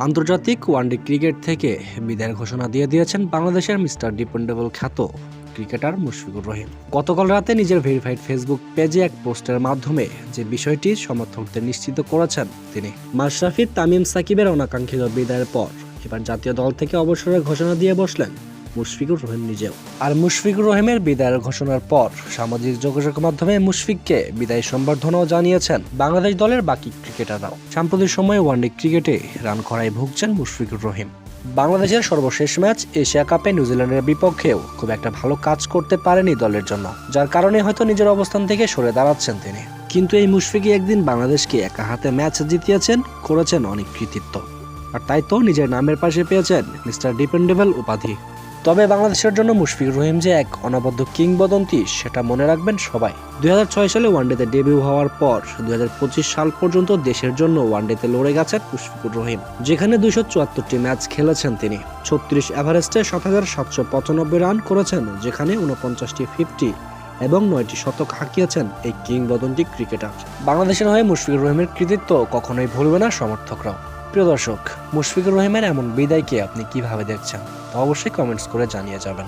আন্তর্জাতিক one day cricket থেকে বিদায়ের ঘোষণা দিয়ে দিয়েছেন বাংলাদেশের মিস্টার ডিপেন্ডেবল খ্যাত ক্রিকেটার মুশফিকুর রহিম। গতকাল রাতে নিজের ভেরিফাইড ফেসবুক পেজে এক পোস্টের মাধ্যমে যে বিষয়টি সমর্থকদের নিশ্চিত করেছেন তিনি। মাশরাফি, তামিম, সাকিবের অনাকাঙ্ক্ষিত বিদায়ের পর এবার জাতীয় দল থেকে অবসরের ঘোষণা দিয়ে বসলেন মুশফিকুর রহিম নিজেও। আর মুশফিকুর রহিমের বিদায়ের ঘোষণার পর সামাজিক যোগাযোগ মাধ্যমে মুশফিককে বিদায় সম্বর্ধনাও জানিয়েছেন বাংলাদেশ দলের বাকি ক্রিকেটাররাও। সাম্প্রতিক সময়ে ওয়ানডে ক্রিকেটে রান খরায় ভুগছেন মুশফিকুর রহিম। বাংলাদেশের সর্বশেষ ম্যাচ এশিয়া কাপে নিউজিল্যান্ডের বিপক্ষেও খুব একটা ভালো কাজ করতে পারেনি দলের জন্য, যার কারণে হয়তো নিজের অবস্থান থেকে সরে দাঁড়াচ্ছেন তিনি। কিন্তু এই মুশফিকই একদিন বাংলাদেশকে একা হাতে ম্যাচ জিতিয়েছেন, করেছেন অনেক কৃতিত্ব। আর তাই তো নিজের নামের পাশে পেয়েছেন মিস্টার ডিপেন্ডেবল উপাধি। তবে বাংলাদেশের জন্য মুশফিকুর রহিম যে এক অনবদ্য কিংবদন্তি সেটা মনে রাখবেন সবাই। 2006 সালে ওয়ানডেতে ডেবিউ হওয়ার পর 2025 সাল পর্যন্ত দেশের জন্য ওয়ানডেতে লড়ে গেছেন মুশফিকুর রহিম, যেখানে 274টি ম্যাচ খেলেছেন তিনি। 36 এভারেস্টে 7,795 রান করেছেন, যেখানে 49টি 50 এবং 9টি শতক হাঁকিয়েছেন এই কিংবদন্তি ক্রিকেটার। বাংলাদেশের হয়ে মুশফিকুর রহিমের কৃতিত্ব কখনোই ভুলবে না সমর্থকরাও। প্রিয় দর্শক, মুশফিকুর রহিমের এমন বিদায়কে আপনি কিভাবে দেখছেন তা অবশ্যই কমেন্টস করে জানিয়ে যাবেন।